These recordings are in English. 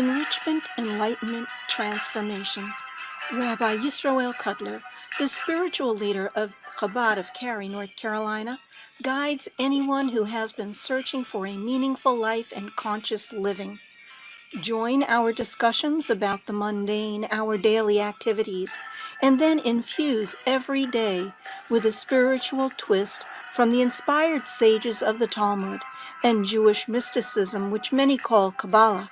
Enrichment, Enlightenment, Transformation. Rabbi Yisroel Cutler, the spiritual leader of Chabad of Cary, North Carolina, guides anyone who has been searching for a meaningful life and conscious living. Join our discussions about the mundane, our daily activities, and then infuse every day with a spiritual twist from the inspired sages of the Talmud and Jewish mysticism, which many call Kabbalah.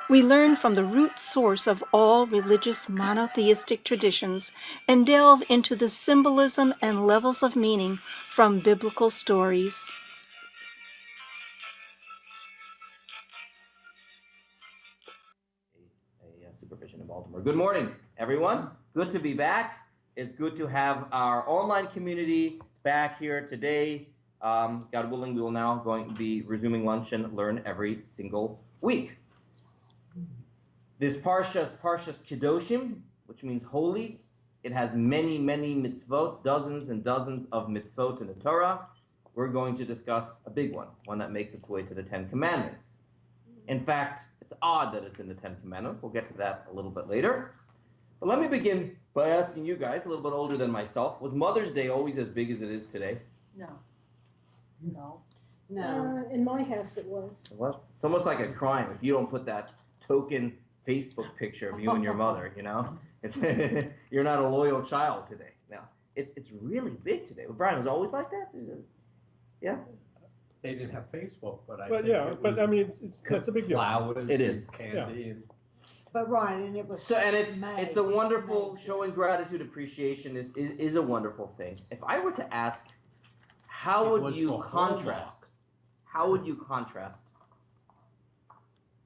We learn from the root source of all religious monotheistic traditions and delve into the symbolism and levels of meaning from biblical stories. Supervision in Baltimore. Good morning, everyone. Good to be back. It's good to have our online community back here today. God willing, we will now going to be resuming lunch and learn every single week. This parsha is Parshas Kedoshim, which means holy. It has many, many mitzvot, dozens and dozens of mitzvot in the Torah. We're going to discuss a big one that makes its way to the Ten Commandments. In fact, it's odd that it's in the Ten Commandments. We'll get to that a little bit later. But let me begin by asking you guys, a little bit older than myself, was Mother's Day always as big as it is today? No. In my house it was. It was? It's almost like a crime if you don't put that token Facebook picture of you and your mother, you know? It's you're not a loyal child today. Now, it's really big today. Brian, was it always like that? Yeah? They didn't have Facebook, but I mean, it's a big deal. Flowers, It is. candy, and But Ryan, and it was So, and it's May. a wonderful May. showing gratitude, appreciation is a wonderful thing. If I were to ask, how It would was you the contrast? How would you contrast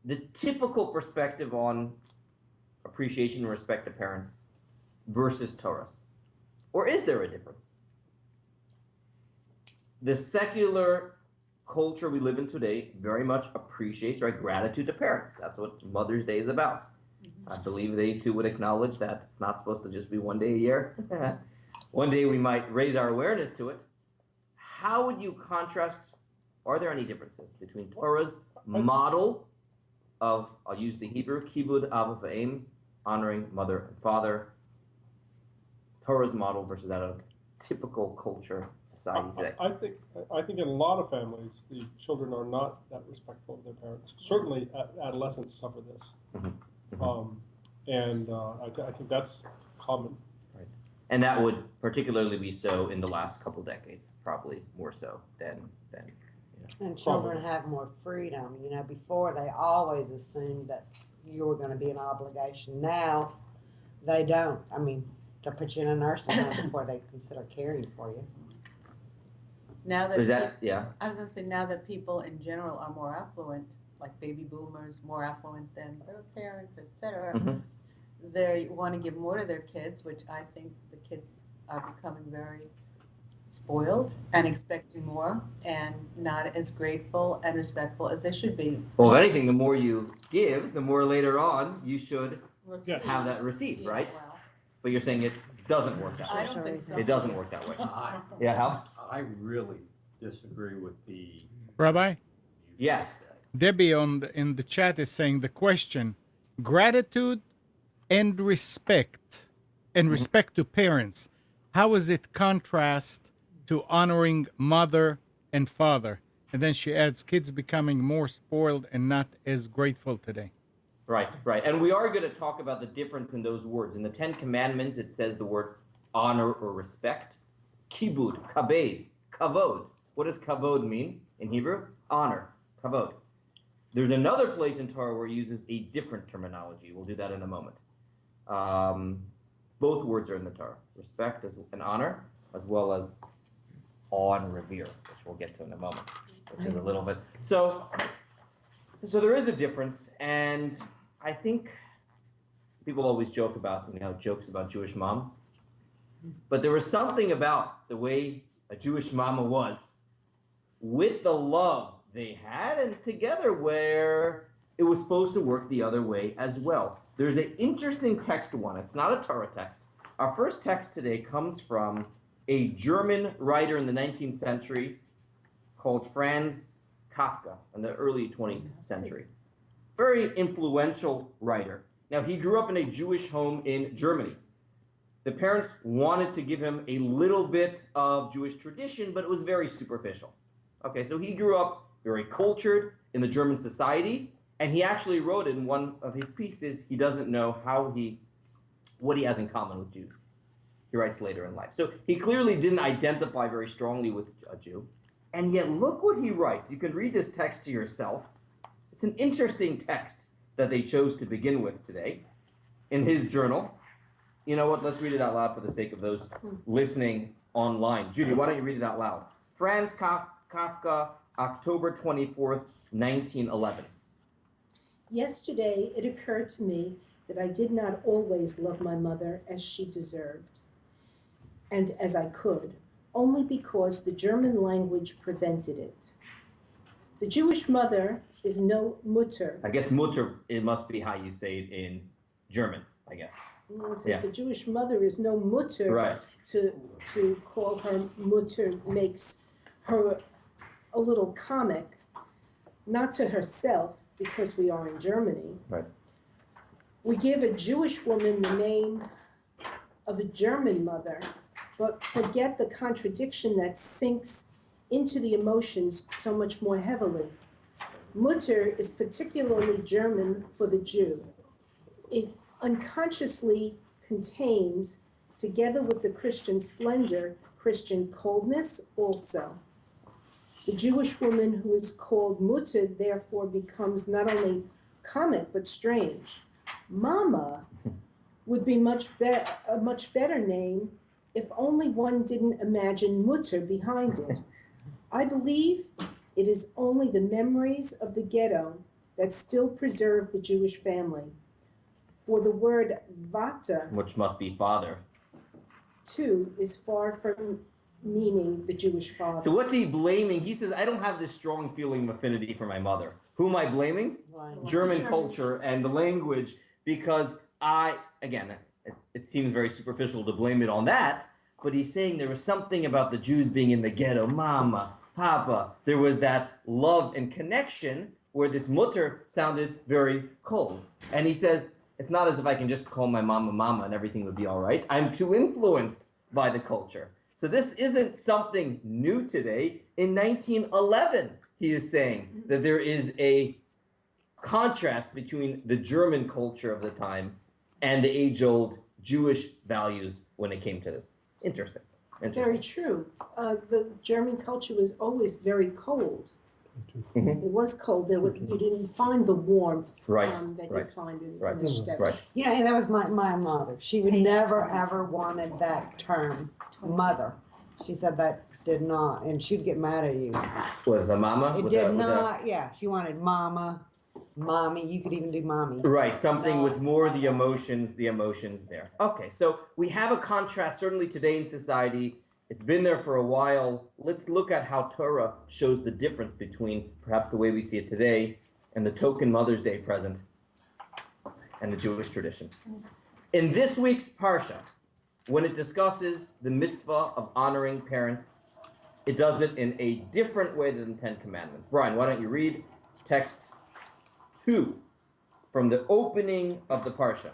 the typical perspective on appreciation and respect to parents versus Torah's? Or is there a difference? The secular culture we live in today very much appreciates, right, gratitude to parents. That's what Mother's Day is about. I believe they too would acknowledge that it's not supposed to just be one day a year. One day we might raise our awareness to it. How would you contrast? Are there any differences between Torah's model of, I'll use the Hebrew, kibud av v'em, honoring mother and father, Torah's model versus that of typical culture, society today? I think in a lot of families, the children are not that respectful of their parents. Certainly, adolescents suffer this, I think that's common. Right. And that would particularly be so in the last couple decades, probably more so than. And children have more freedom. You know, before they always assumed that you were going to be an obligation. Now, they don't. I mean, they'll put you in a nursing home before they consider caring for you. Now that, Yeah. I was gonna say, now that people in general are more affluent, like baby boomers, more affluent than their parents, etc., they want to give more to their kids, which I think the kids are becoming very spoiled and expecting more and not as grateful and respectful as they should be. Well, if anything, the more you give, the more later on you should Receive. have that received, Yeah, right? well, But you're saying it doesn't work that I way. don't think so. It doesn't work that way. Yeah, Hal? I really disagree with the. Rabbi, Yes. Debbie in the chat is saying the question: gratitude and respect to parents. How is it contrast to honoring mother and father? And then she adds, kids becoming more spoiled and not as grateful today. Right. And we are going to talk about the difference in those words. In the Ten Commandments, it says the word honor or respect. Kibud, kabed, kavod. What does kavod mean in Hebrew? Honor, kavod. There's another place in Torah where it uses a different terminology. We'll do that in a moment. Both words are in the Torah. Respect and honor, as well as awe and revere, which we'll get to in a moment, which is a little bit. So there is a difference, and I think people always joke about, jokes about Jewish moms. But there was something about the way a Jewish mama was with the love they had and together where it was supposed to work the other way as well. There's an interesting text one. It's not a Torah text. Our first text today comes from a German writer in the 19th century called Franz Kafka in the early 20th century. very influential writer. Now, he grew up in a Jewish home in Germany. The parents wanted to give him a little bit of Jewish tradition, but it was very superficial. Okay, so he grew up very cultured in the German society, and he actually wrote in one of his pieces, he doesn't know what he has in common with Jews. He writes later in life. So he clearly didn't identify very strongly with a Jew. And yet look what he writes. You can read this text to yourself. It's an interesting text that they chose to begin with today in his journal. You know what? Let's read it out loud for the sake of those listening online. Judy, why don't you read it out loud? Franz Kafka, October 24th, 1911. Yesterday, it occurred to me that I did not always love my mother as she deserved, and as I could, only because the German language prevented it. The Jewish mother is no Mutter. I guess Mutter, it must be how you say it in German, I guess. It says Yeah. the Jewish mother is no Mutter. Right. To call her Mutter makes her a little comic, not to herself, because we are in Germany. Right. We give a Jewish woman the name of a German mother, but forget the contradiction that sinks into the emotions so much more heavily. Mutter is particularly German for the Jew. It unconsciously contains, together with the Christian splendor, Christian coldness also. The Jewish woman who is called Mutter therefore becomes not only comic but strange. Mama would be a much better name if only one didn't imagine Mutter behind it. I believe it is only the memories of the ghetto that still preserve the Jewish family. For the word Vater, Which must be father. too, is far from meaning the Jewish father. So what's he blaming? He says, I don't have this strong feeling of affinity for my mother. Who am I blaming? German culture and the language, because it seems very superficial to blame it on that, but he's saying there was something about the Jews being in the ghetto, mama, papa. There was that love and connection where this mutter sounded very cold. And he says, it's not as if I can just call my mama mama and everything would be all right. I'm too influenced by the culture. So this isn't something new today. In 1911, he is saying that there is a contrast between the German culture of the time and the age-old Jewish values when it came to this. Interesting. Very true. The German culture was always very cold. Mhm. It was cold. You didn't find the warmth Right, that right, you find in right, the Städte. right. You know, and that was my mother. She would never ever wanted that term, mother. She said that did not, and she'd get mad at you. With the mama? It With did the- with the- not, yeah, she wanted mama, mommy, you could even do mommy. Right, something No, with more the no. emotions there. Okay, so we have a contrast certainly today in society. It's been there for a while. Let's look at how Torah shows the difference between perhaps the way we see it today and the token Mother's Day present and the Jewish tradition. In this week's Parsha, when it discusses the mitzvah of honoring parents, it does it in a different way than the Ten Commandments. Brian, why don't you read text 2 from the opening of the Parsha?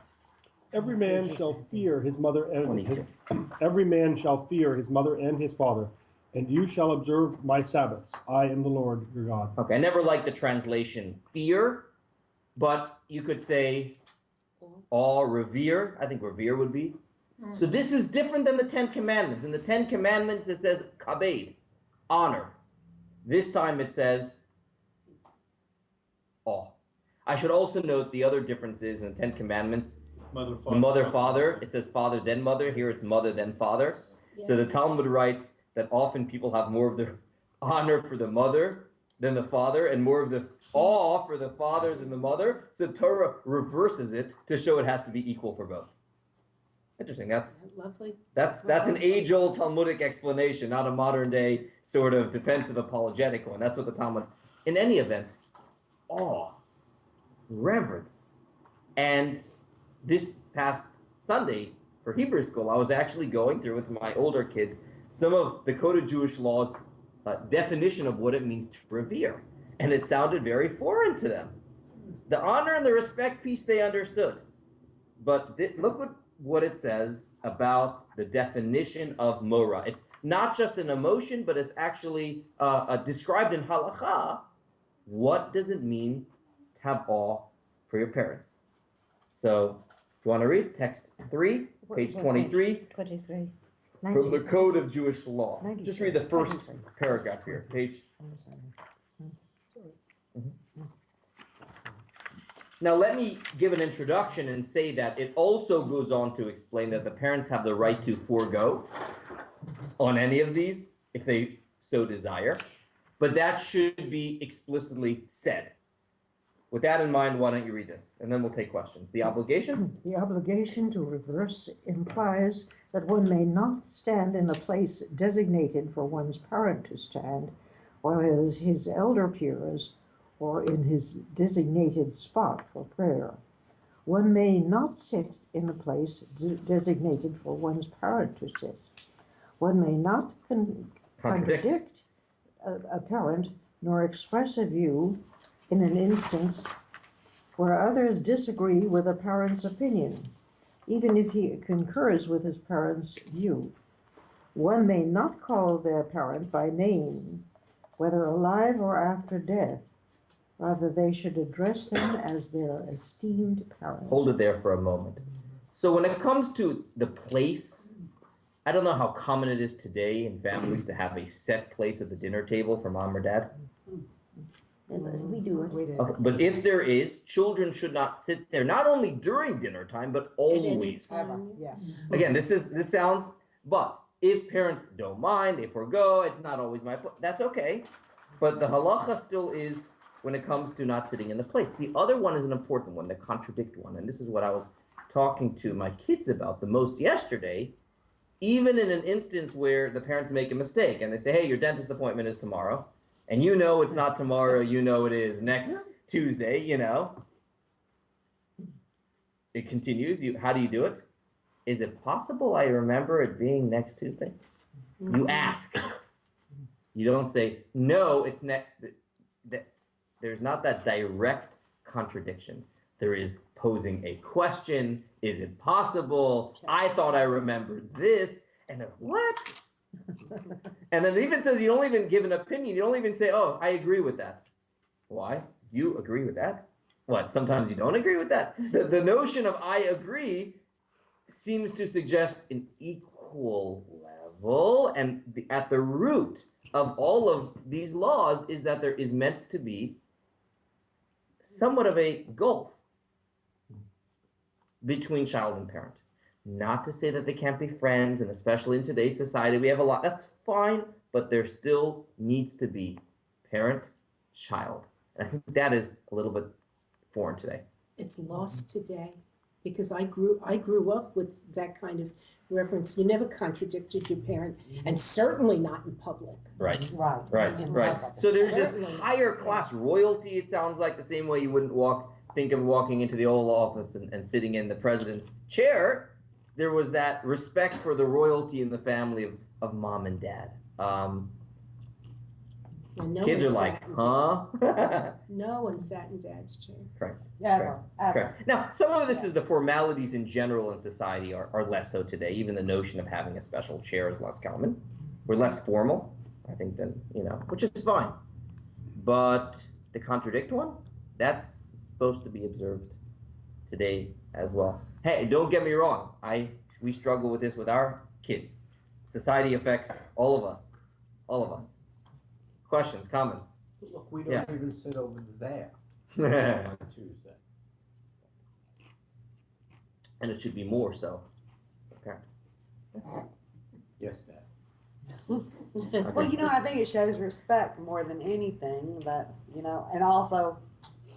Every man shall fear his mother and his, 22. every man shall fear his mother and his father, and you shall observe my Sabbaths. I am the Lord your God. Okay, I never liked the translation fear, but you could say awe, revere. I think revere would be. So this is different than the Ten Commandments. In the Ten Commandments, it says kabed, honor. This time it says awe. I should also note the other differences in the Ten Commandments. Mother, The mother, father, it says father, then mother. Here it's mother, then father. So the Yes. Talmud writes that often people have more of their honor for the mother than the father and more of the awe for the father than the mother. So Torah reverses it to show it has to be equal for both. Interesting. That's Lovely. an age-old Talmudic explanation, not a modern-day sort of defensive apologetic one. That's what the Talmud. In any event, awe, reverence, and this past Sunday for Hebrew school, I was actually going through with my older kids some of the Code of Jewish Law's definition of what it means to revere, and it sounded very foreign to them. The honor and the respect piece they understood. But look what it says about the definition of mora. It's not just an emotion, but it's actually described in halacha. What does it mean to have awe for your parents? So, if you want to read text 3, page 23, 23. from the Code of Jewish Law. 93. Just read the first 93. paragraph here, page. I'm sorry. Now, let me give an introduction and say that it also goes on to explain that the parents have the right to forego on any of these if they so desire, but that should be explicitly said. With that in mind, why don't you read this, and then we'll take questions. The obligation? The obligation to reverse implies that one may not stand in a place designated for one's parent to stand, while his elder peers or in his designated spot for prayer. One may not sit in a place designated for one's parent to sit. One may not contradict a parent nor express a view in an instance where others disagree with a parent's opinion, even if he concurs with his parent's view. One may not call their parent by name, whether alive or after death. Rather, they should address them as their esteemed parent. Hold it there for a moment. So when it comes to the place, I don't know how common it is today in families to have a set place at the dinner table for mom or dad. We do it. We do. Okay, but if there is, children should not sit there, not only during dinner time, but always. Ever, yeah. Again, this sounds, but if parents don't mind, they forego, it's not always my place, that's okay. But the halacha still is when it comes to not sitting in the place. The other one is an important one, the contradict one. And this is what I was talking to my kids about the most yesterday. Even in an instance where the parents make a mistake and they say, hey, your dentist appointment is tomorrow. And you know it's not tomorrow, you know it is next Tuesday, you know. It continues. How do you do it? Is it possible I remember it being next Tuesday? You ask. You don't say, no, it's next. There's not that direct contradiction. There is posing a question. Is it possible? I thought I remembered this. And then, what? And then it even says you don't even give an opinion. You don't even say, oh, I agree with that. Why? You agree with that? What? Sometimes you don't agree with that? The notion of I agree seems to suggest an equal level. And at the root of all of these laws is that there is meant to be somewhat of a gulf between child and parent. Not to say that they can't be friends, and especially in today's society, we have a lot, that's fine, but there still needs to be parent-child. And I think that is a little bit foreign today. It's lost today because I grew up with that kind of reference. You never contradicted your parent, and certainly not in public. Right. Right. Right. So there's this higher class royalty, it sounds like, the same way you wouldn't think of walking into the Oval Office and sitting in the president's chair. There was that respect for the royalty in the family of mom and dad. And no Kids one are sat like, in huh? No one sat in dad's chair. Ever. Correct. Now, some of this is the formalities in general in society are less so today. Even the notion of having a special chair is less common. We're less formal, I think, than, which is fine. But the contradict one, that's supposed to be observed today as well. Hey, don't get me wrong. We struggle with this with our kids. Society affects all of us. All of us. Questions, comments? Look, we don't Yeah. even sit over there And on Tuesday. it should be more so. Okay. Yes, Dad. Well, I think it shows respect more than anything that, and also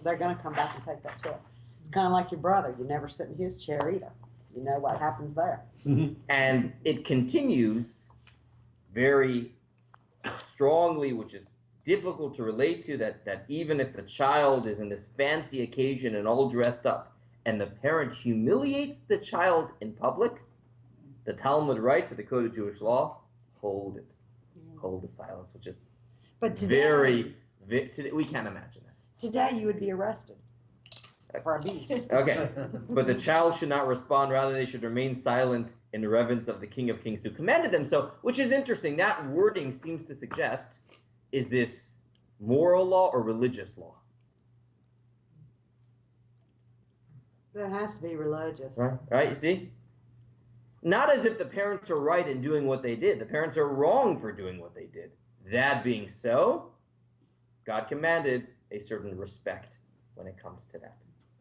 they're gonna come back and take that chair. It's kind of like your brother. You never sit in his chair either. You know what happens there. And it continues very strongly, which is difficult to relate to, that even if the child is in this fancy occasion and all dressed up, and the parent humiliates the child in public, the Talmud writes, or the Code of Jewish Law, hold it. Hold the silence, which is But today, today, we can't imagine that. today you would be arrested. for abuse. Okay. But the child should not respond, rather they should remain silent in the reverence of the King of Kings who commanded them. So, which is interesting. That wording seems to suggest, is this moral law or religious law? That has to be religious. Right, you see? Not as if the parents are right in doing what they did. The parents are wrong for doing what they did. That being so, God commanded a certain respect when it comes to that.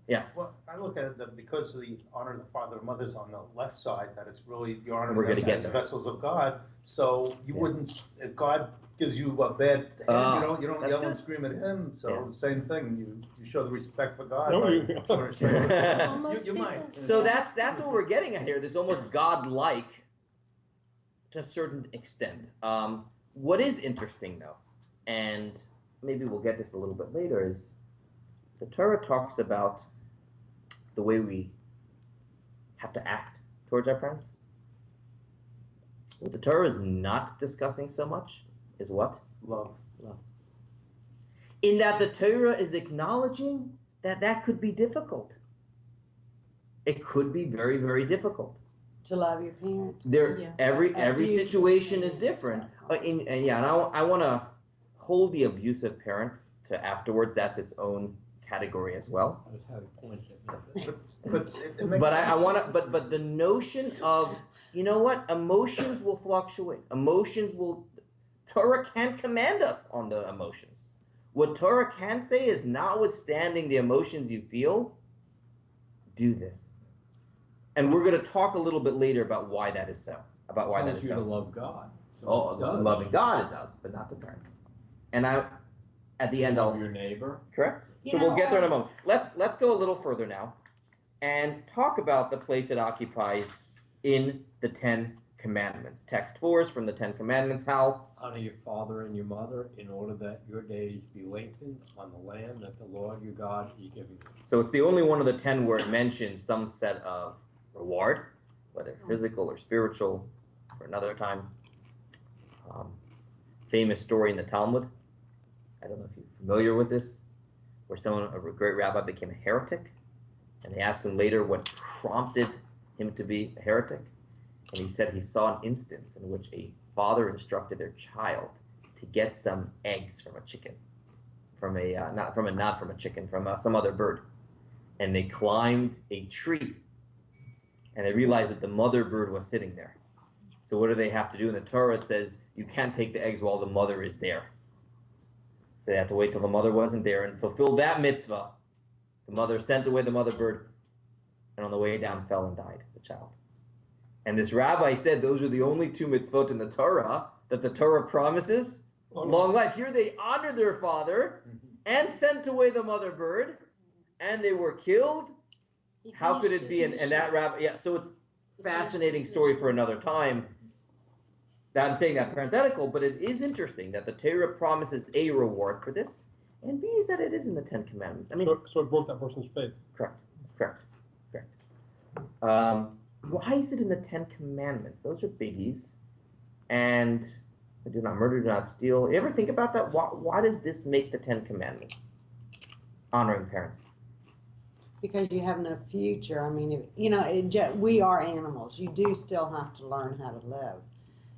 Yeah. Well, I look at it that because of the honor of the father and mothers on the left side, that it's really the honor We're of gonna them get as there. vessels of God. So you Yeah. wouldn't, if God gives you a bad hand, you don't that's yell good. and scream at him. So Yeah. the same thing, you show the respect for God. No, by you- showing respect for Well, most you people- might. So that's what we're getting at here. There's almost God-like to a certain extent. What is interesting though, and maybe we'll get this a little bit later, is the Torah talks about the way we have to act towards our parents. What the Torah is not discussing so much is what? Love. In that the Torah is acknowledging that that could be difficult. It could be very, very difficult. To love your parent. There, Yeah. every Abusive situation is parents. different. And I want to hold the abusive parent to afterwards. That's its own category as well. I was having points at that. But it makes But I sense. want to, but the notion of, you know what, emotions will fluctuate. Torah can't command us on the emotions. What Torah can say is, notwithstanding the emotions you feel, do this. And we're going to talk a little bit later about why that is so. About why that Tells is you to so. love God. So Oh, it does. loving God it does, but not the parents. And at the end, Love I'll your neighbor. correct. You So know, we'll get there in a moment. Let's go a little further now, and talk about the place it occupies in the Ten Commandments. Text 4 is from the Ten Commandments. Hal. Honor your father and your mother in order that your days be lengthened on the land that the Lord your God is giving you. So it's the only one of the 10 where it mentions some set of reward, whether physical or spiritual, for another time. Famous story in the Talmud. I don't know if you're familiar with this, where a great rabbi became a heretic, and they asked him later what prompted him to be a heretic, and he said he saw an instance in which a father instructed their child to get some eggs from a chicken, from some other bird, and they climbed a tree, and they realized that the mother bird was sitting there. So what do they have to do? In the Torah it says you can't take the eggs while the mother is there. So they have to wait till the mother wasn't there and fulfill that mitzvah. The mother sent away the mother bird, and on the way down fell and died, the child. And this rabbi said those are the only two mitzvot in the Torah that the Torah promises long life. Here they honored their father and sent away the mother bird, and they were killed. How could it be? And that rabbi, yeah, so it's fascinating story for another time. I'm saying that parenthetical, but it is interesting that the Torah promises a reward for this, and B is that it is in the Ten Commandments. I mean, So it broke that person's faith. correct. Why is it in the Ten Commandments? Those are biggies, and do not murder, do not steal. You ever think about that? Why does this make the Ten Commandments? Honoring parents. because you have no future. I mean, we are animals. You do still have to learn how to live.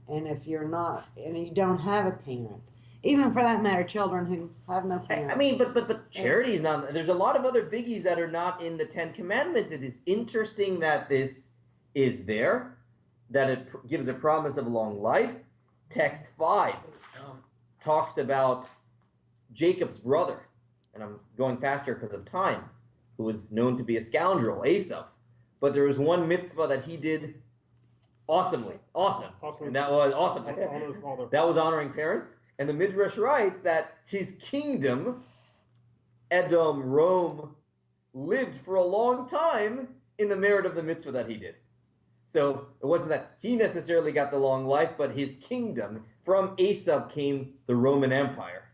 And if you're not, and you don't have a parent, even for that matter, children who have no parents. I mean, but charity is not. There's a lot of other biggies that are not in the Ten Commandments. It is interesting that this is there, that it gives a promise of long life. Text 5 talks about Jacob's brother, and I'm going faster because of time, who was known to be a scoundrel, Esau. But there was one mitzvah that he did awesome, and that was awesome. Honor his father. That was honoring parents. And the Midrash writes that his kingdom, Edom, Rome, lived for a long time in the merit of the mitzvah that he did. So it wasn't that he necessarily got the long life, but his kingdom, from Esau came the Roman Empire.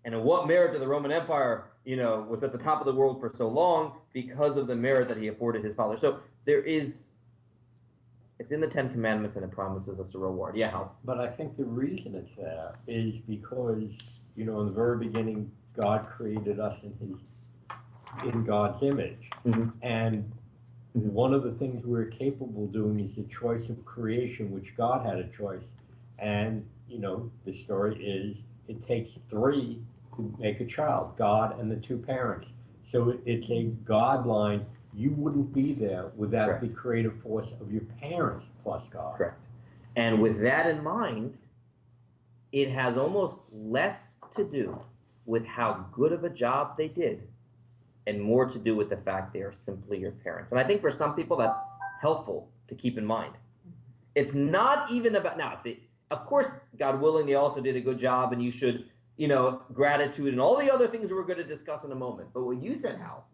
And in what merit of the Roman Empire, was at the top of the world for so long? Because of the merit that he afforded his father. So it's in the Ten Commandments, and it promises us a reward. Yeah, Hal? But I think the reason it's there is because, in the very beginning, God created us in his in God's image. Mhm. And one of the things we're capable of doing is the choice of creation, which God had a choice. And, the story is it takes three to make a child, God and the two parents. So it's a God line. You wouldn't be there without Correct. the creative force of your parents plus God. Correct. And with that in mind, it has almost less to do with how good of a job they did and more to do with the fact they are simply your parents. And I think for some people that's helpful to keep in mind. It's not even about now, of course, God willing, they also did a good job and you should, gratitude and all the other things we're going to discuss in a moment. But what you said, Hal,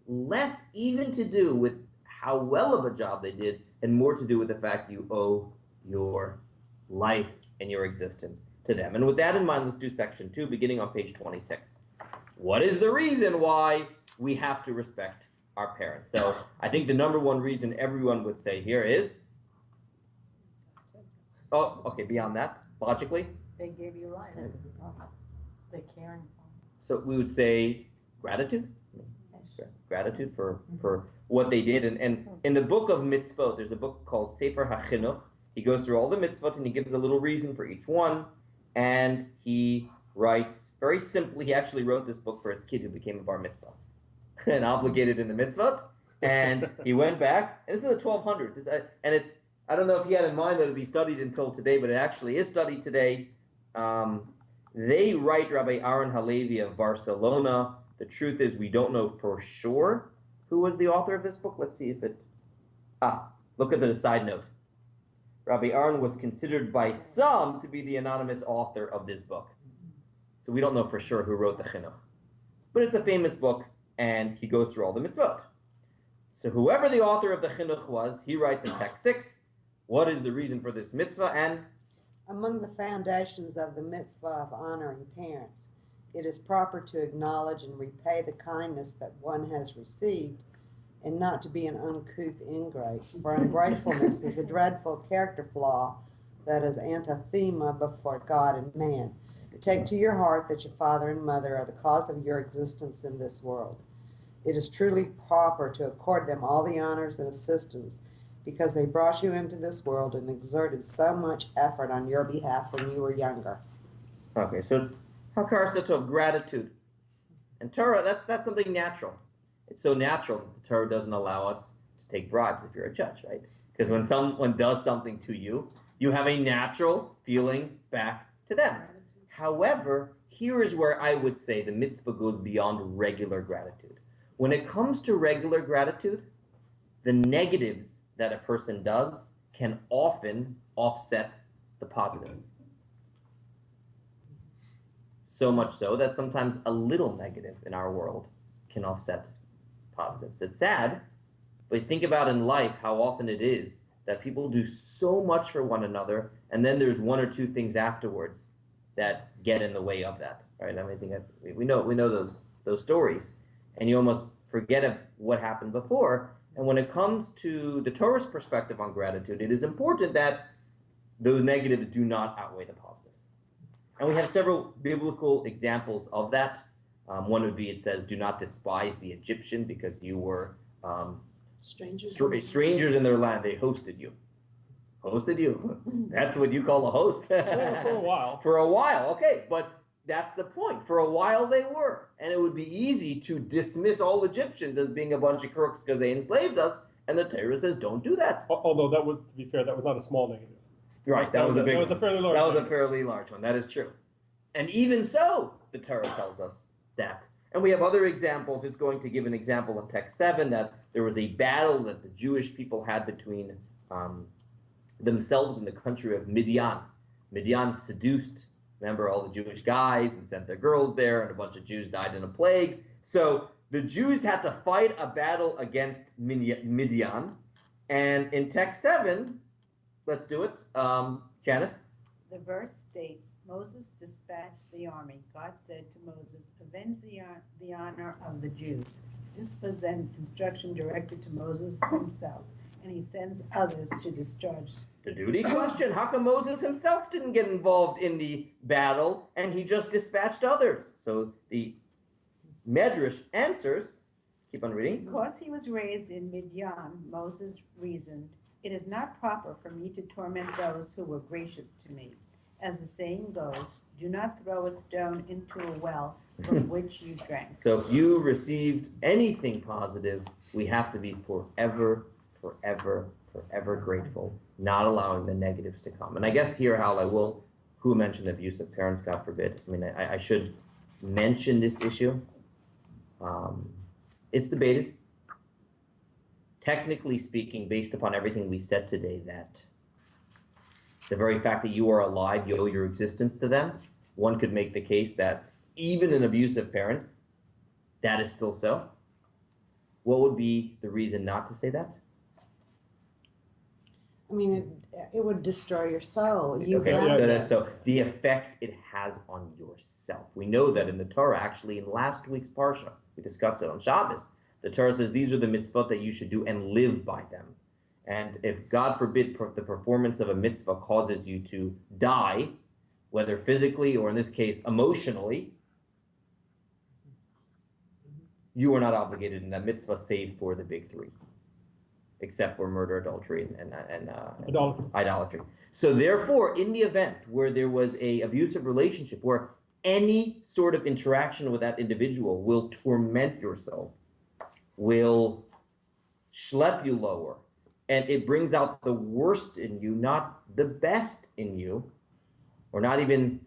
less even to do with how well of a job they did and more to do with the fact you owe your life and your existence to them. And with that in mind, let's do section 2, beginning on page 26. What is the reason why we have to respect our parents? So I think the number one reason everyone would say here is, oh, okay, beyond that, logically, They gave you life. They're caring for so we would say gratitude. Gratitude for what they did. And in the book of mitzvot, there's a book called Sefer HaChinuch. He goes through all the mitzvot and he gives a little reason for each one. And he writes, very simply, he actually wrote this book for his kid who became a bar mitzvah and obligated in the mitzvot. And he went back, and this is the 1200s. And it's, I don't know if he had in mind that it would be studied until today, but it actually is studied today. They write, Rabbi Aaron Halevi of Barcelona. The truth is, we don't know for sure who was the author of this book. Let's see if it... look at the side note. Rabbi Aaron was considered by some to be the anonymous author of this book. So we don't know for sure who wrote the Chinuch. But it's a famous book, and he goes through all the mitzvot. So whoever the author of the Chinuch was, he writes in text 6, what is the reason for this mitzvah? And Among the foundations of the mitzvah of honoring parents, it is proper to acknowledge and repay the kindness that one has received, and not to be an uncouth ingrate. For ungratefulness is a dreadful character flaw that is anathema before God and man. Take to your heart that your father and mother are the cause of your existence in this world. It is truly proper to accord them all the honors and assistance, because they brought you into this world and exerted so much effort on your behalf when you were younger. okay, so Hakar Satov, gratitude. And Torah, that's something natural. It's so natural that the Torah doesn't allow us to take bribes if you're a judge, right? Because when someone does something to you, you have a natural feeling back to them. However, here is where I would say the mitzvah goes beyond regular gratitude. When it comes to regular gratitude, the negatives that a person does can often offset the positives. So much so that sometimes a little negative in our world can offset positives. It's sad, but think about in life how often it is that people do so much for one another, and then there's one or two things afterwards that get in the way of that. Right? I mean, I think we know those stories, and you almost forget of what happened before. And when it comes to the Torah's perspective on gratitude, it is important that those negatives do not outweigh the positives. And we have several biblical examples of that. One would be, it says, do not despise the Egyptian because you were strangers in their land. They hosted you. Hosted you. That's what you call a host. For a while. For a while, okay. But that's the point. For a while they were. And it would be easy to dismiss all Egyptians as being a bunch of crooks because they enslaved us. And the Torah says, don't do that. Although that was, to be fair, that was not a small negative. Right, that was a big That was a fairly large That was a negative. fairly large one. That is true. And even so, the Torah tells us that. And we have other examples. It's going to give an example in text 7 that there was a battle that the Jewish people had between themselves and the country of Midian. Midian seduced, remember, all the Jewish guys and sent their girls there, and a bunch of Jews died in a plague. So the Jews had to fight a battle against Midian. And in text 7, let's do it. Janice? The verse states, Moses dispatched the army. God said to Moses, avenge the honor of the Jews. This was an instruction directed to Moses himself, and he sends others to discharge The duty question. How come Moses himself didn't get involved in the battle and he just dispatched others? So the Medrash answers Keep on reading. Because he was raised in Midian, Moses reasoned, "It is not proper for me to torment those who were gracious to me. As the saying goes, do not throw a stone into a well from which you drank." So if you received anything positive, we have to be forever grateful, not allowing the negatives to come. And I guess here, Hal, who mentioned abusive parents, God forbid. I mean, I should mention this issue. It's debated. Technically speaking, based upon everything we said today, that the very fact that you are alive, you owe your existence to them, one could make the case that even in abusive parents, that is still so. What would be the reason not to say that? I mean, it would destroy your soul. You Okay, rather- so the effect it has on yourself. We know that in the Torah, actually in last week's Parsha, we discussed it on Shabbos, the Torah says these are the mitzvot that you should do and live by them. And if, God forbid, the performance of a mitzvah causes you to die, whether physically or in this case, emotionally, you are not obligated in that mitzvah save for the big three, except for murder, adultery, and idolatry. So therefore, in the event where there was a abusive relationship, where any sort of interaction with that individual will torment your soul, will schlep you lower, and it brings out the worst in you, not the best in you, or not even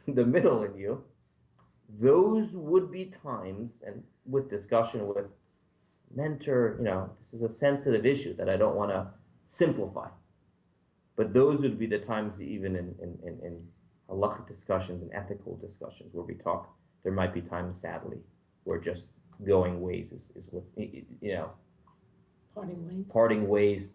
the middle in you, those would be times, and with discussion with mentor, this is a sensitive issue that I don't want to simplify. But those would be the times, even in halachic discussions and ethical discussions, where we talk, there might be times, sadly, where just going ways is what, parting ways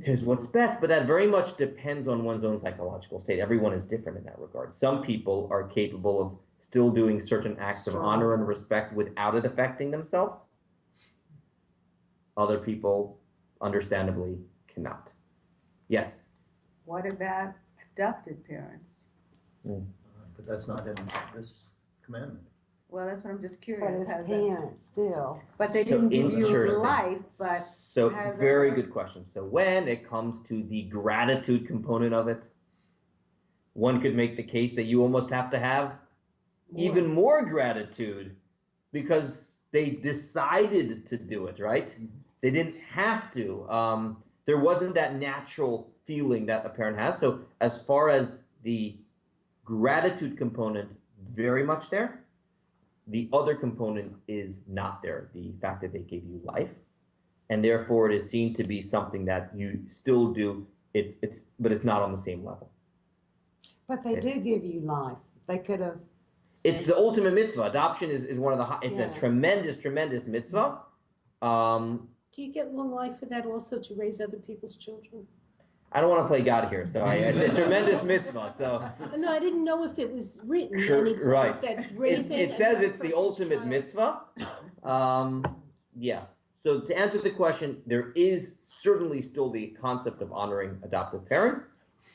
is what's best. But that very much depends on one's own psychological state. Everyone is different in that regard. Some people are capable of still doing certain acts of honor and respect without it affecting themselves. Other people, understandably, cannot. Yes? What about adopted parents? But that's not in this commandment. Well, that's what I'm just But curious. as How's that- parents still. But they So didn't give you interesting. life, but So how does that very work? good question. So when it comes to the gratitude component of it, one could make the case that you almost have to have even more gratitude because they decided to do it, right? They didn't have to. There wasn't that natural feeling that a parent has. So as far as the gratitude component, very much there. The other component is not there, the fact that they gave you life. And therefore it is seen to be something that you still do, but it's not on the same level. But they do give you life. They could have. It's the ultimate mitzvah. Adoption is one of the, it's Yeah. a tremendous mitzvah. Do you get long life for that also, to raise other people's children? I don't want to play God here, so it's a tremendous mitzvah, so. No, I didn't know if it was written Sure, any place right. that It raising. says another it's the person's ultimate child- mitzvah. Yeah. So to answer the question, there is certainly still the concept of honoring adoptive parents.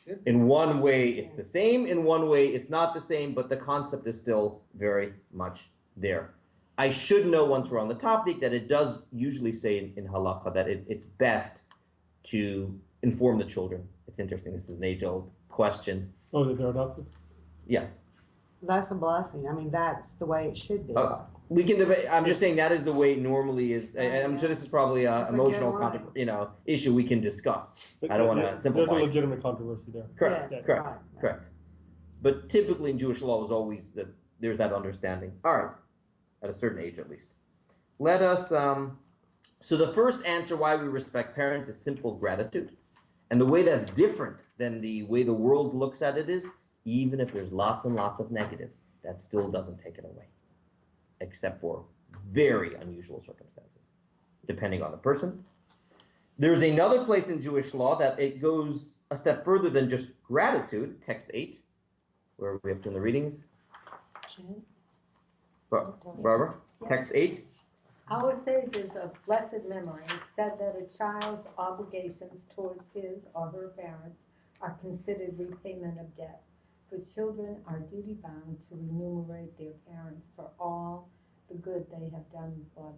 Should be. In one way, it's the same. In one way, it's not the same, but the concept is still very much there. I should know, once we're on the topic, that it does usually say in halakha that it's best to inform the children. It's interesting. This is an age-old question. Oh, that they're adopted? Yeah. That's a blessing. I mean, that's the way it should be. We can debate. I'm just saying that is the way it normally is. And I'm sure this is probably an It's a emotional, good line. issue we can discuss. I don't want to There's a simplify. legitimate controversy there. Correct. Yes, Correct. right, right. Correct. But typically in Jewish law is always that there's that understanding. All right, at a certain age at least. Let us. So the first answer why we respect parents is simple gratitude, and the way that's different than the way the world looks at it is, even if there's lots and lots of negatives, that still doesn't take it away, except for very unusual circumstances, depending on the person. There's another place in Jewish law that it goes a step further than just gratitude, text 8, where we have to in the readings. Barbara, text 8. Our sages of blessed memory said that a child's obligations towards his or her parents are considered repayment of debt. For children are duty bound to remunerate their parents for all the the good they have done for them.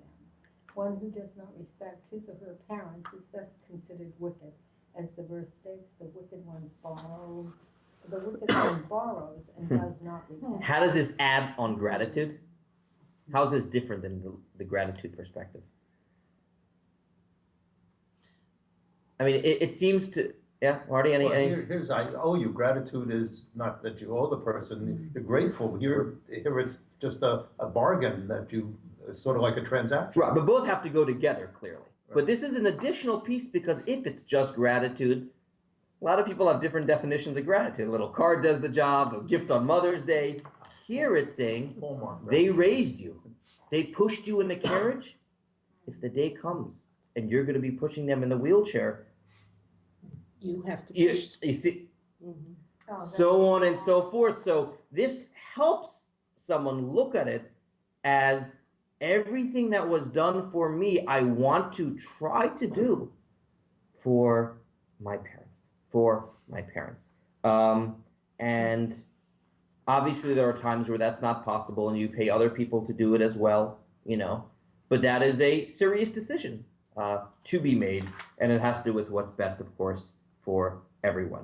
One who does not respect his or her parents is thus considered wicked. As the verse states, the wicked one borrows and does not repay. How does this add on gratitude? How is this different than the gratitude perspective? I mean, it seems to, yeah, Marty, Here's, I owe you. Gratitude is not that you owe the person, you're grateful. Here it's just a bargain that you, it's sort of like a transaction. Right, but both have to go together, clearly. Right. But this is an additional piece because if it's just gratitude, a lot of people have different definitions of gratitude. A little card does the job, a gift on Mother's Day. Here it's saying, Hallmark, they raised you. They pushed you in the carriage. If the day comes and you're going to be pushing them in the wheelchair, You have to you push. see, Oh, so on and so forth. So this helps someone look at it as everything that was done for me, I want to try to do for my parents. And obviously there are times where that's not possible and you pay other people to do it as well, you know, but that is a serious decision to be made, and it has to do with what's best, of course, for everyone.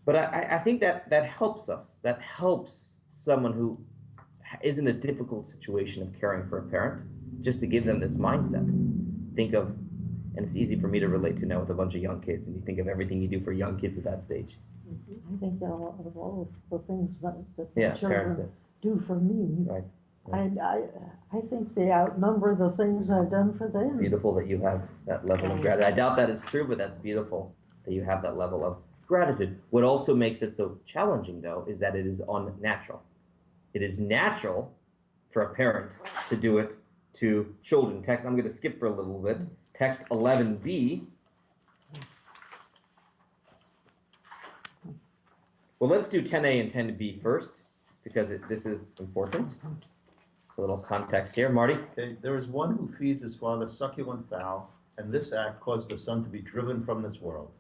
But I think that helps us. That helps someone who is in a difficult situation of caring for a parent, just to give them this mindset. Think of, and it's easy for me to relate to now with a bunch of young kids, and you think of everything you do for young kids at that stage. I think that of all the things that Yeah, the parents children do for me, Right. I think they outnumber the things I've done for It's them. beautiful that you have that level of gratitude. I doubt that is true, but that's beautiful that you have that level of gratitude. What also makes it so challenging, though, is that it is unnatural. It is natural for a parent to do it to children. Text, I'm going to skip for a little bit. Text 11b. Well, let's do 10a and 10b first, because this is important. It's a little context here. Marty? Okay, there is one who feeds his father's succulent fowl, and this act causes the son to be driven from this world.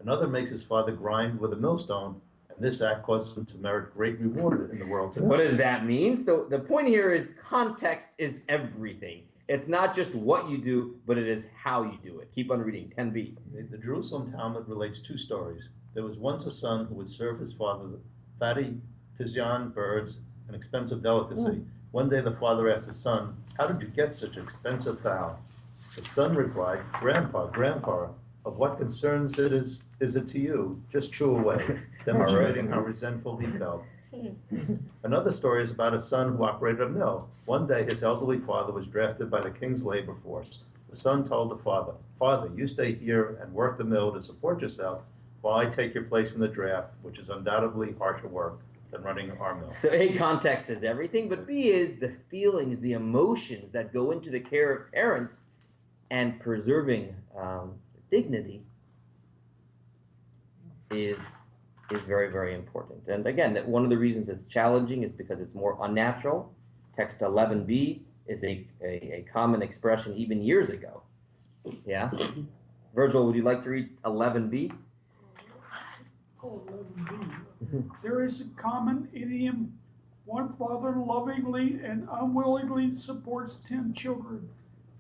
Another makes his father grind with a millstone, and this act causes him to merit great reward in the world. What does that mean? So the point here is context is everything. It's not just what you do, but it is how you do it. Keep on reading, 10b. The Jerusalem Talmud relates two stories. There was once a son who would serve his father the fatty pigeon birds, an expensive delicacy. One day the father asked his son, "How did you get such expensive fowl?" The son replied, Grandpa, of what concerns is it to you? Just chew away," demonstrating how resentful he felt. Another story is about a son who operated a mill. One day his elderly father was drafted by the king's labor force. The son told the father, "Father, you stay here and work the mill to support yourself while I take your place in the draft, which is undoubtedly harsher work than running our mill." So A, context is everything, but B is the feelings, the emotions that go into the care of parents and preserving dignity is very, very important. And again, that one of the reasons it's challenging is because it's more unnatural. Text 11b is a common expression even years ago. Yeah? Virgil, would you like to read 11b? Oh, 11b. There is a common idiom, one father lovingly and unwillingly supports 10 children.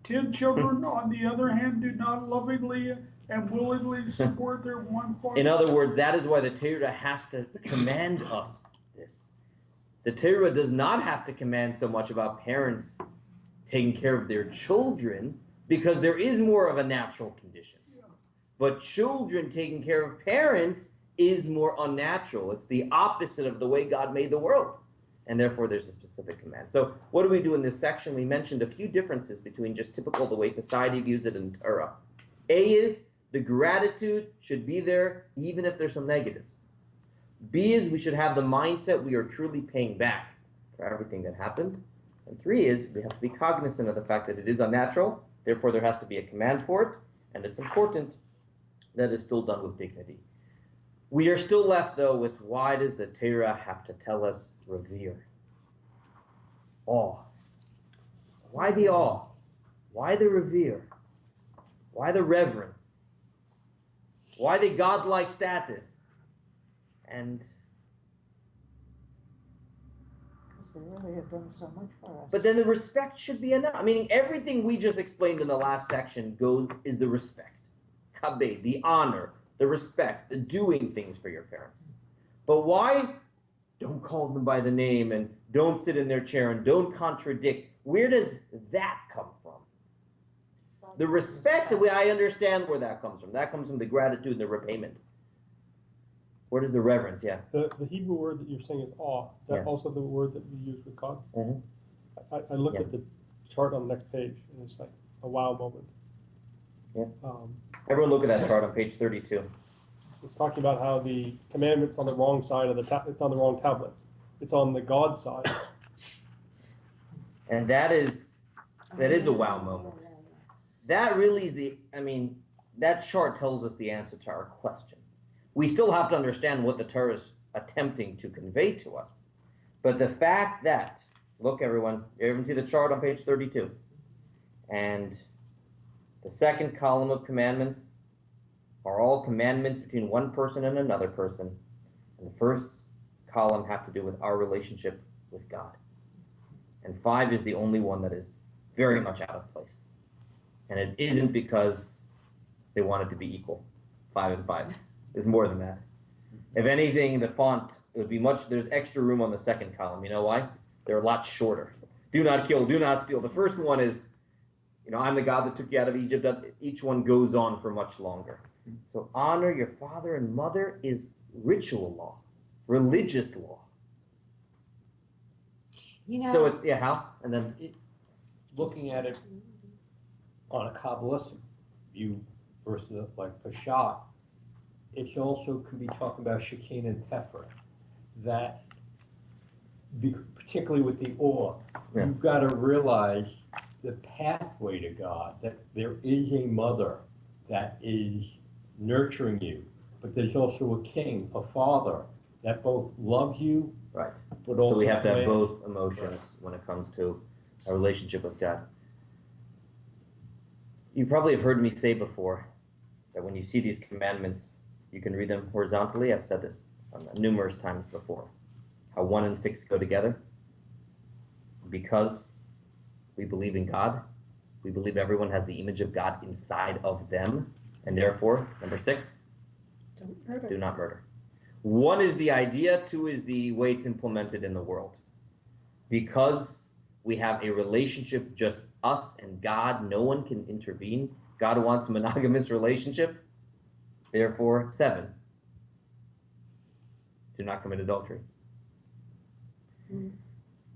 10 children, on the other hand, do not lovingly and willingly support their one father. In other words, that is why the Torah has to command us this. The Torah does not have to command so much about parents taking care of their children, because there is more of a natural condition. But children taking care of parents is more unnatural. It's the opposite of the way God made the world. And therefore, there's a specific command. So what do we do in this section? We mentioned a few differences between just typical the way society views it and Torah. A is the gratitude should be there even if there's some negatives. B is we should have the mindset we are truly paying back for everything that happened. And 3 is we have to be cognizant of the fact that it is unnatural. Therefore, there has to be a command for it. And it's important that it's still done with dignity. We are still left, though, with why does the Torah have to tell us revere? Awe. Why the awe? Why the revere? Why the reverence? Why the godlike status? And They really have done so much for us. But then the respect should be enough. I mean, everything we just explained in the last section is the respect. Kabed, the honor, the respect, the doing things for your parents. But why? Don't call them by the name and don't sit in their chair and don't contradict. Where does that come from? The respect, I understand where that comes from. That comes from the gratitude and the repayment. Where does the reverence? Yeah. The Hebrew word that you're saying is awe. Is that Yeah. also the word that we use with God? Mhm. I looked at the chart on the next page, and it's like a wow moment. Yeah. Um, Everyone look at that chart on page 32. It's talking about how the commandment's on the wrong side of it's on the wrong tablet. It's on the God side. And that is a wow moment. That really is that chart tells us the answer to our question. We still have to understand what the Torah is attempting to convey to us. But the fact that, look everyone, you even see the chart on page 32. And the second column of commandments are all commandments between one person and another person. And the first column have to do with our relationship with God. And 5 is the only one that is very much out of place. And it isn't because they want it to be equal. 5 and 5. There's more than that. If anything, the font would be there's extra room on the second column. You know why? They're a lot shorter. Do not kill, do not steal. The first one is, I'm the God that took you out of Egypt. Each one goes on for much longer. So honor your father and mother is ritual law, religious law. So it's, how? And then Looking at it on a Kabbalistic view versus like Peshat, it's also could be talking about Shekinah and Tefra, that particularly with the awe, Yeah. you've got to realize the pathway to God, that there is a mother that is nurturing you, but there's also a king, a father, that both loves you, Right. but also So we have to have commands. both emotions when it comes to our relationship with God. You probably have heard me say before that when you see these commandments, you can read them horizontally. I've said this numerous times before. How 1 and 6 go together. Because we believe in God, we believe everyone has the image of God inside of them, and therefore, number 6, Don't murder. do not murder. 1 is the idea, 2 is the way it's implemented in the world. Because we have a relationship, just us and God, no one can intervene. God wants a monogamous relationship. Therefore, 7, do not commit adultery.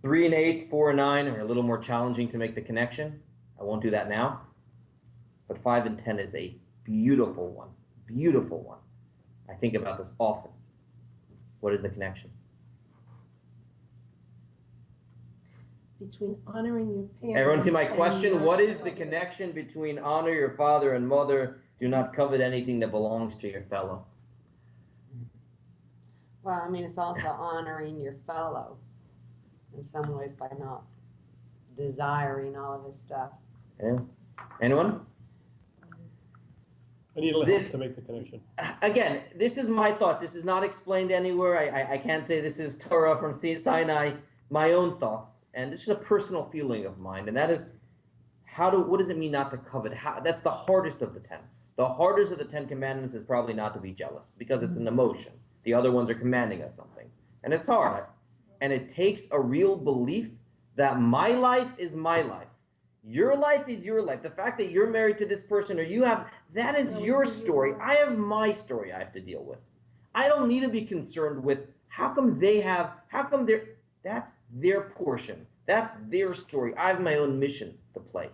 3 and 8, 4 and 9 are a little more challenging to make the connection. I won't do that now. But 5 and 10 is a beautiful one. Beautiful one. I think about this often. What is the connection? Between honoring your parents. Everyone see my and question? not- What is the connection between honor your father and mother, do not covet anything that belongs to your fellow? Well, I mean, it's also honoring your fellow in some ways by not desiring all of his stuff. Yeah. Anyone? I need a little This- help to make the connection. Again, this is my thoughts. This is not explained anywhere. I can't say this is Torah from Sinai. My own thoughts. And it's just a personal feeling of mine. And that is, what does it mean not to covet? That's the hardest of the 10. The hardest of the 10 commandments is probably not to be jealous because it's an emotion. The other ones are commanding us something. And it's hard. And it takes a real belief that my life is my life. Your life is your life. The fact that you're married to this person that is your story. I have my story I have to deal with. I don't need to be concerned with that's their portion. That's their story. I have my own mission to play.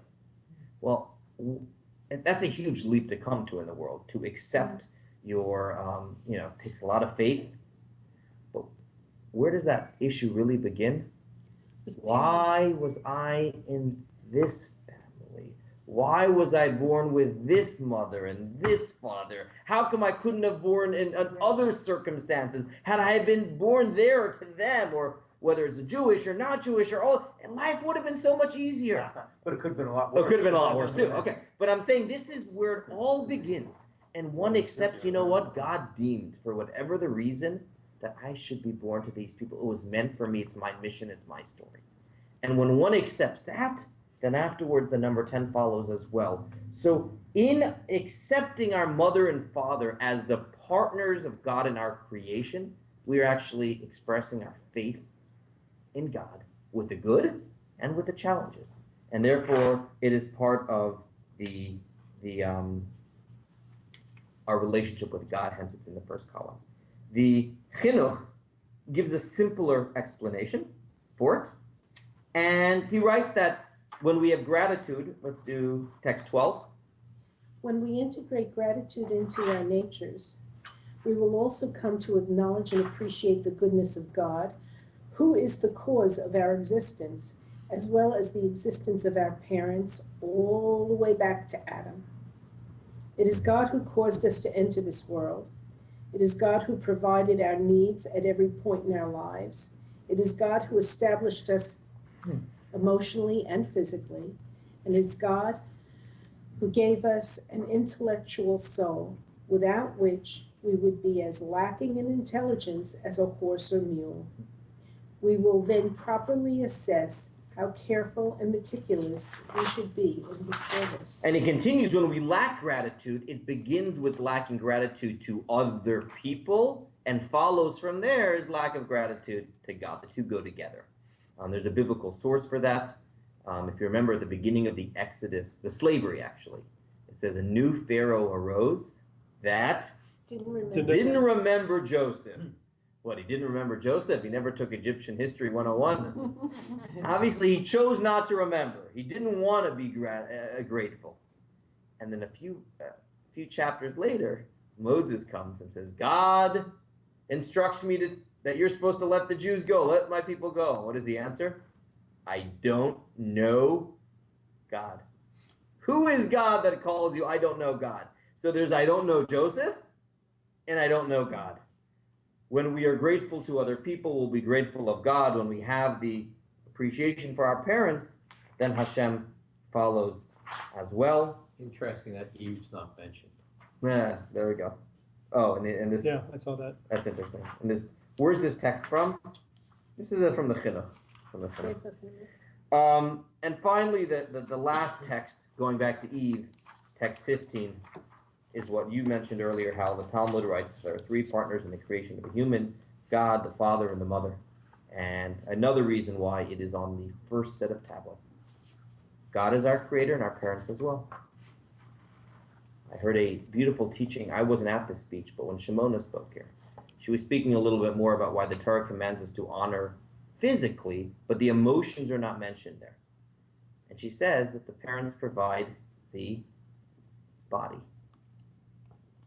Well, that's a huge leap to come to in the world, to accept takes a lot of faith. But where does that issue really begin? Why was I in this family? Why was I born with this mother and this father? How come I couldn't have born in other circumstances? Had I been born there to them, or whether it's Jewish or not Jewish, life would have been so much easier. But it could have been a lot worse. It could have been a lot worse too. Okay, but I'm saying this is where it all begins, and one accepts. You know what? God deemed, for whatever the reason, that I should be born to these people. It was meant for me. It's my mission. It's my story. And when one accepts that, then afterwards the number 10 follows as well. So in accepting our mother and father as the partners of God in our creation, we are actually expressing our faith in God with the good and with the challenges. And therefore, it is part of our relationship with God, hence it's in the first column. The chinuch gives a simpler explanation for it. And he writes that when we have gratitude, let's do text 12. When we integrate gratitude into our natures, we will also come to acknowledge and appreciate the goodness of God, who is the cause of our existence, as well as the existence of our parents all the way back to Adam. It is God who caused us to enter this world. It is God who provided our needs at every point in our lives. It is God who established us emotionally and physically. And it is God who gave us an intellectual soul, without which we would be as lacking in intelligence as a horse or mule. We will then properly assess how careful and meticulous we should be in his service. And he continues, when we lack gratitude, it begins with lacking gratitude to other people and follows from there is lack of gratitude to God. The two go together. There's a biblical source for that. If you remember at the beginning of the Exodus, the slavery actually, it says a new Pharaoh arose that didn't remember Joseph. What, he didn't remember Joseph? He never took Egyptian History 101. Obviously, he chose not to remember. He didn't want to be grateful. And then a few chapters later, Moses comes and says, God instructs me that you're supposed to let the Jews go. Let my people go. What is the answer? I don't know God. Who is God that calls you? I don't know God. So there's I don't know Joseph, and I don't know God. When we are grateful to other people, we'll be grateful of God. When we have the appreciation for our parents, then Hashem follows as well. Interesting that Eve's not mentioned. Yeah, there we go. Oh, and this. Yeah, I saw that. That's interesting. And this, where's this text from? This is from the Chinuch. From the Chinuch. And finally, the last text, going back to Eve, text 15, is what you mentioned earlier, how the Talmud writes there are three partners in the creation of a human, God, the father, and the mother. And another reason why it is on the first set of tablets. God is our creator and our parents as well. I heard a beautiful teaching. I wasn't at this speech, but when Shimona spoke here, she was speaking a little bit more about why the Torah commands us to honor physically, but the emotions are not mentioned there. And she says that the parents provide the body.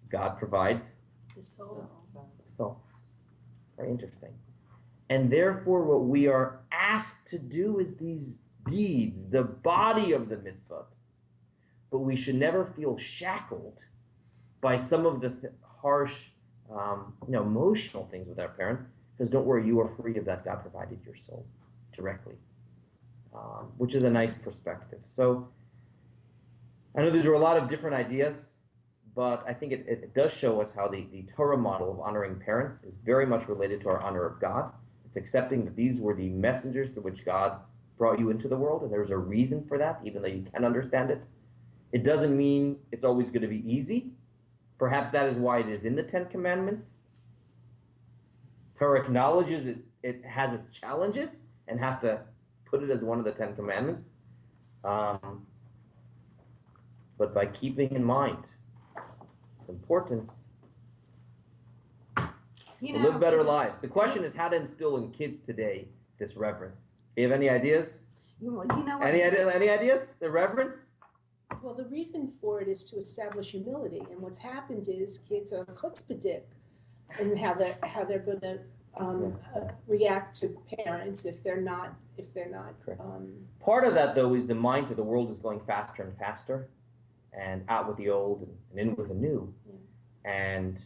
God provides The soul. the soul. Very interesting. And therefore, what we are asked to do is these deeds, the body of the mitzvah. But we should never feel shackled by some of the harsh, emotional things with our parents. Because don't worry, you are free of that. God provided your soul directly, which is a nice perspective. So I know these are a lot of different ideas, but I think it does show us how the Torah model of honoring parents is very much related to our honor of God. It's accepting that these were the messengers through which God brought you into the world, and there's a reason for that, even though you can understand it. It doesn't mean it's always going to be easy. Perhaps that is why it is in the Ten Commandments. Torah acknowledges it has its challenges and has to put it as one of the Ten Commandments. But by keeping in mind its importance, we'll live better lives. The question is how to instill in kids today this reverence. Do you have any ideas? Any ideas? The reverence? Well, the reason for it is to establish humility, and what's happened is kids are chutzpahdik in how they're going to react to parents if they're not. Part of that, though, is the mind of the world is going faster and faster, and out with the old and in with the new. Yeah. And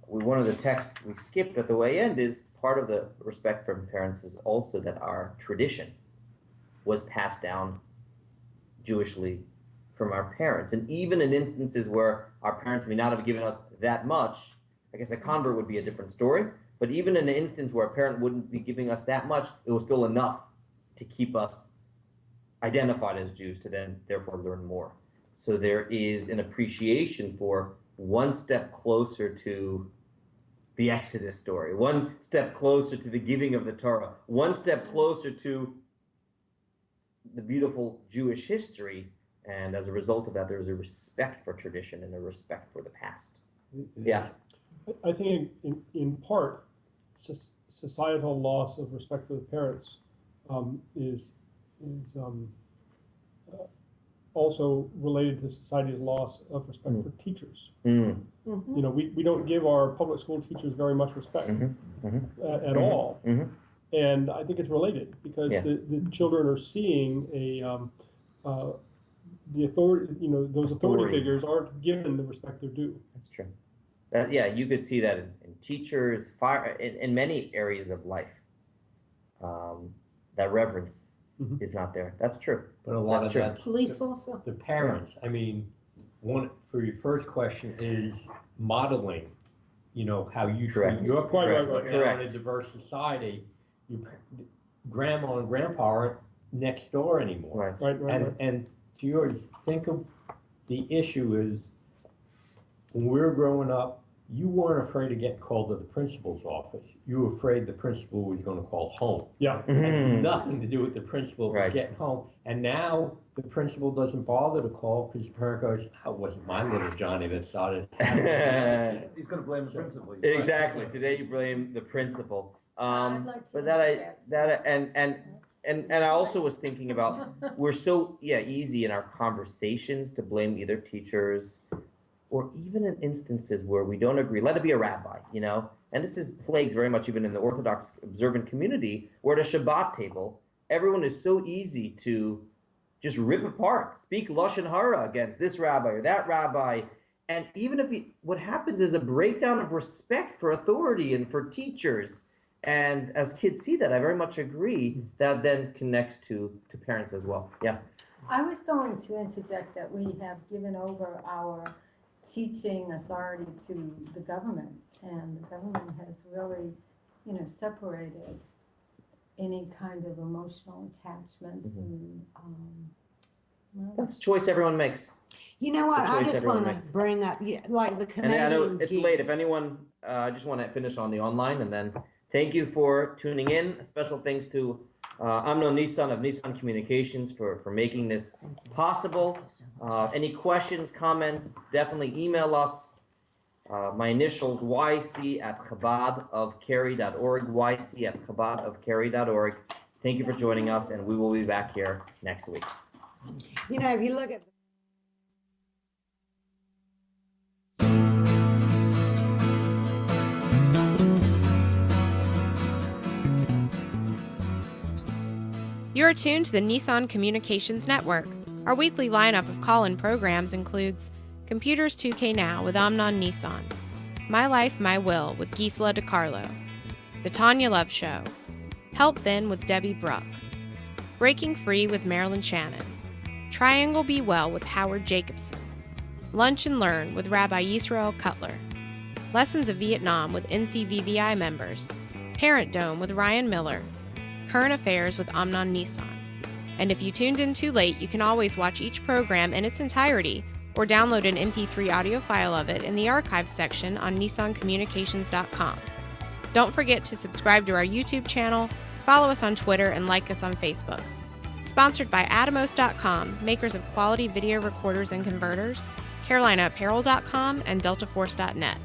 one of the texts we skipped at the way end is part of the respect for parents is also that our tradition was passed down Jewishly from our parents. And even in instances where our parents may not have given us that much, I guess a convert would be a different story, But even in an instance where a parent wouldn't be giving us that much, it was still enough to keep us identified as Jews to then therefore learn more. So there is an appreciation for one step closer to the Exodus story, one step closer to the giving of the Torah, one step closer to the beautiful Jewish history. And as a result of that, there's a respect for tradition and a respect for the past. Yeah. I think in part, societal loss of respect for the parents is also related to society's loss of respect for teachers. Mm. Mhm. You know, we don't give our public school teachers very much respect at all. Mhm. And I think it's related because Yeah. the children are seeing the authority, you know, those authority figures aren't given the respect they're due. That's true. Yeah, you could see that in teachers, in many areas of life. That reverence is not there. That's true. But a lot That's of true. that's Police also. the parents. I mean, one for your first question is modeling. You know how you Correct. treat your parents. Right. Now Correct. in a diverse society, grandma and grandpa aren't next door anymore. Right. Right. And to yours, think of the issue is when we were growing up, you weren't afraid of getting called to the principal's office. You were afraid the principal was going to call home. Yeah. It had nothing to do with the principal Right. getting home. And now the principal doesn't bother to call because the parent goes, "Oh, it wasn't my little Johnny that started." He's gonna blame the principal. Exactly. Today you blame the principal. I'd like to But interject. and I also was thinking about we're so easy in our conversations to blame either teachers or even in instances where we don't agree. Let it be a rabbi, you know. And this is plagues very much even in the Orthodox observant community, where at a Shabbat table, everyone is so easy to just rip apart, speak lashon hara against this rabbi or that rabbi. And even if what happens is a breakdown of respect for authority and for teachers. And as kids see that, I very much agree that then connects to parents as well. Yeah. I was going to interject that we have given over our teaching authority to the government, and the government has really, separated any kind of emotional attachments and, That's a choice everyone makes. You know what, The I choice just everyone wanna makes. bring up, like the And I know Canadian it's late. If geese. anyone, I just want to finish on the online and then thank you for tuning in. A special thanks to Amnon Nissan of Nissan Communications for making this possible. Any questions, comments, definitely email us. My initials yc@chabadofcary.org, yc@chabadofcary.org. Thank you for joining us, and we will be back here next week. You know, if you look at You are tuned to the Nissan Communications Network. Our weekly lineup of call-in programs includes Computers 2K Now with Amnon Nissan, My Life, My Will with Gisela DiCarlo, The Tanya Love Show, Health Then with Debbie Bruck, Breaking Free with Marilyn Shannon, Triangle Be Well with Howard Jacobson, Lunch and Learn with Rabbi Yisrael Cutler, Lessons of Vietnam with NCVVI members, Parent Dome with Ryan Miller, Current Affairs with Amnon Nissan. And if you tuned in too late, you can always watch each program in its entirety or download an MP3 audio file of it in the archives section on nissancommunications.com. Don't forget to subscribe to our YouTube channel, follow us on Twitter, and like us on Facebook. Sponsored by Atomos.com, makers of quality video recorders and converters, CarolinaApparel.com, and DeltaForce.net.